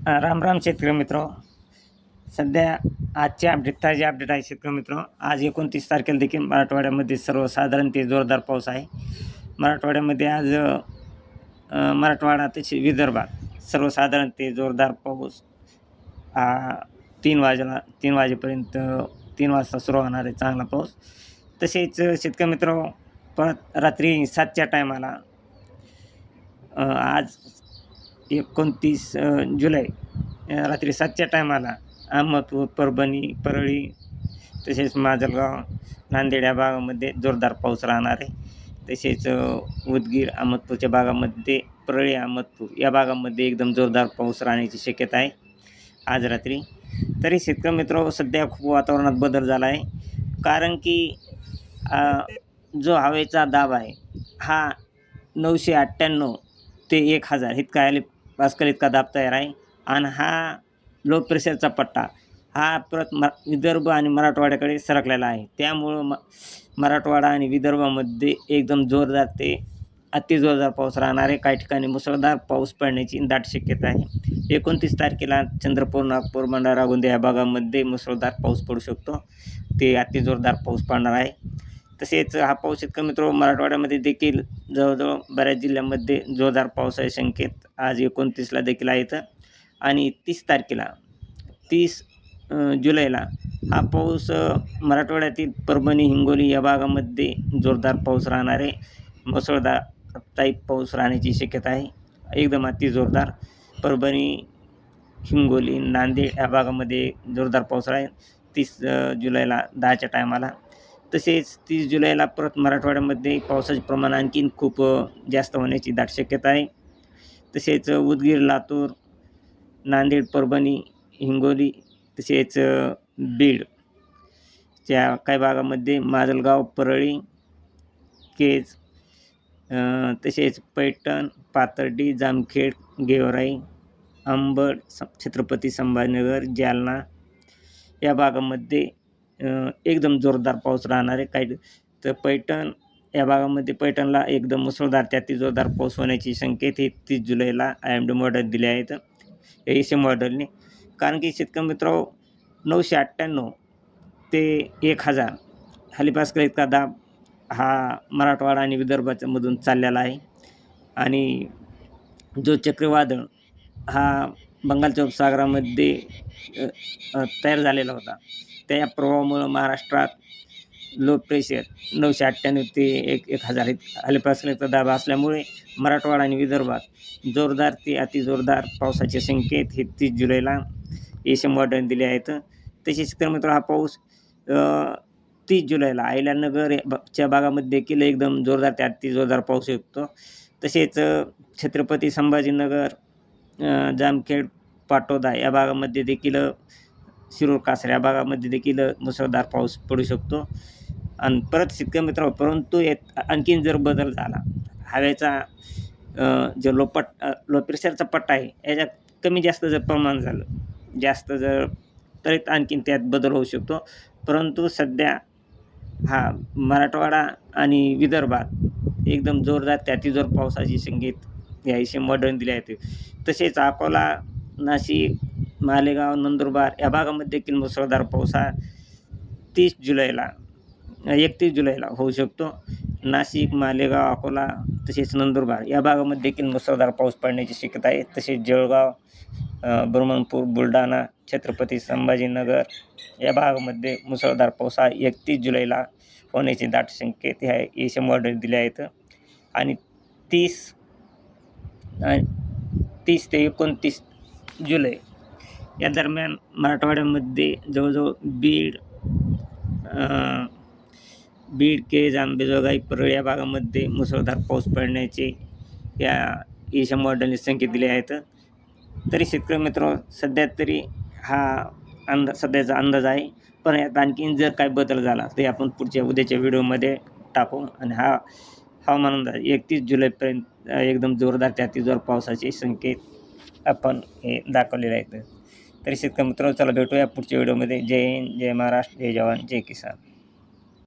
राम राम शेतकरी मित्र. सध्या आजचे अपडेट ताजे अपडेट आहे शेतकरी मित्र. आज 29 तारखेला देखील मराठवाड्यामध्ये सर्वसाधारण ते जोरदार पाऊस आहे. मराठवाड्यामध्ये आज मराठवाडा तसे विदर्भात सर्वसाधारण ते जोरदार पाऊस 3 वाजेपर्यंत 3 वाजता सुरू होणार आहे चांगला पाऊस. तसेच शेतकरी मित्र परत रात्री 7च्या टायमाला आज 29 जुलै रात्री 7च्या टायमाला अहमदपूर, परभणी, परळी तसेच माजलगाव, नांदेड या भागामध्ये जोरदार पाऊस राहणार आहे. तसेच उदगीर, अहमदपूरच्या भागामध्ये, परळी, अहमदपूर या भागामध्ये एकदम जोरदार पाऊस राहण्याची शक्यता आहे आज रात्री. तरी शेतकरी मित्र सध्या खूप वातावरणात बदल झाला आहे, कारण की जो हवेचा दाब आहे हा 998 ते 1000 इतका पास्कल इतका दाब तयार आहे. आणि हा लो प्रेशरचा पट्टा हा परत विदर्भ आणि मराठवाड्याकडे सरकलेला आहे. त्यामुळं मराठवाडा आणि विदर्भामध्ये एकदम जोरदार ते अतिजोरदार पाऊस राहणार आहे. काही ठिकाणी मुसळधार पाऊस पडण्याची दाट शक्यता आहे. 29 तारखेला चंद्रपूर, नागपूर, भंडारा, गोंदिया या भागामध्ये मुसळधार पाऊस पडू शकतो. ते अतिजोरदार पाऊस पडणार आहे. तसेच हा पाऊस शेतकरी मित्र मराठवाड्यामध्ये देखील जवळजवळ बऱ्याच जिल्ह्यांमध्ये जोरदार पावसाचे संकेत आज 29ला देखील आहेत. आणि 30 जुलैला हा पाऊस मराठवाड्यातील परभणी, हिंगोली या भागामध्ये जोरदार पाऊस राहणार आहे. मुसळधार टाईप पाऊस राहण्याची शक्यता आहे. एकदम अतिजोरदार परभणी, हिंगोली, नांदेड या भागामध्ये जोरदार पाऊस राहील 30 जुलैला 10च्या टायमाला. तसेच 30 जुलैला परत मराठवाड्यामध्ये पावसाचे प्रमाण आणखीन खूप जास्त होण्याची दाट शक्यता आहे. तसेच उदगीर, लातूर, नांदेड, परभणी, हिंगोली तसेच बीडच्या काही भागामध्ये, माजलगाव, परळी, केज तसेच पैठण, पाथर्डी, जामखेड, गेवराई, अंबड, छत्रपती संभाजीनगर, जालना या भागामध्ये एकदम जोरदार पाऊस राहणार आहे. काही तर पैठण या भागामध्ये पैठणला एकदम मुसळधार ते अतिजोरदार पाऊस होण्याची संकेत हे 30 जुलैला IMD मॉडेल दिले आहेत एशियन मॉडेलने. कारण की शेतकरी मित्र 998 ते 1000 हेक्टोपास्कल इतका दाब हा मराठवाडा आणि विदर्भाच्या मधून चाललेला आहे. आणि जो चक्रीवादळ हा बंगालच्या उपसागरामध्ये तयार झालेला होता, त्या प्रभावामुळं महाराष्ट्रात लो प्रेशर 998 ते 1000 हेक्टोपास्कल इतका दाब असल्यामुळे मराठवाडा आणि विदर्भात जोरदार ते अतिजोरदार पावसाचे संकेत हे 30 जुलैला एशियन मॉडेल दिले आहेत. तसेच तर मित्र हा पाऊस 30 जुलैला अहिल्यानगरच्या भागामध्ये देखील एकदम जोरदार ते अतिजोरदार पाऊस येतो. तसेच छत्रपती संभाजीनगर, जामखेड, पाटोदा या भागामध्ये देखील, शिरूर, कासरा या भागामध्ये देखील मुसळधार पाऊस पडू शकतो. आणि परत शेतकरी मित्र परंतु आणखीन जर बदल झाला, हवेचा जो लो प्रेशरचा पट्टा आहे याच्यात कमी जास्त जर प्रमाण झालं, जास्त जर तरी आणखीन त्यात बदल होऊ शकतो. परंतु सध्या हा मराठवाडा आणि विदर्भात एकदम जोरदार ते अतिजोर पावसाची संकेत या एशियन मॉडेल दिले आहेत. तसेच अकोला, नाशिक, मालेगाव, नंदुरबार या भागामध्ये देखील मुसळधार पाऊस हा 31 जुलैला होऊ शकतो. नाशिक, मालेगाव, अकोला तसेच नंदुरबार या भागामध्ये देखील मुसळधार पाऊस पडण्याची शक्यता आहे. तसेच जळगाव, बर्मणपूर, बुलढाणा, छत्रपती संभाजीनगर या भागामध्ये मुसळधार पाऊस हा 31 जुलैला होण्याचे दाट संकेत ह्या एशियन मॉडेल दिले आहेत. आणि 30 ते 29 जुलै या दरम्यान मराठवाड्यामध्ये जवळजवळ बीड, केज, अंबेजोगाई, परळ या भागामध्ये मुसळधार पाऊस पडण्याचे या एशियन मॉडेलने संकेत दिले आहेत. तरी शेतकरी मित्र सध्या तरी हा सध्याचा अंदाज आहे. पण यात आणखीन जर काय बदल झाला ते आपण उद्याच्या व्हिडिओमध्ये टाकू. आणि हा हवामान अंदाज 31 जुलैपर्यंत एकदम जोरदार ते अतिजोर पावसाचे संकेत आपण हे दाखवलेले आहेत. तरी शेतकरी मित्रांनो चला भेटूया पुढच्या व्हिडिओमध्ये. जय हिंद, जय महाराष्ट्र, जय जवान, जय किसान.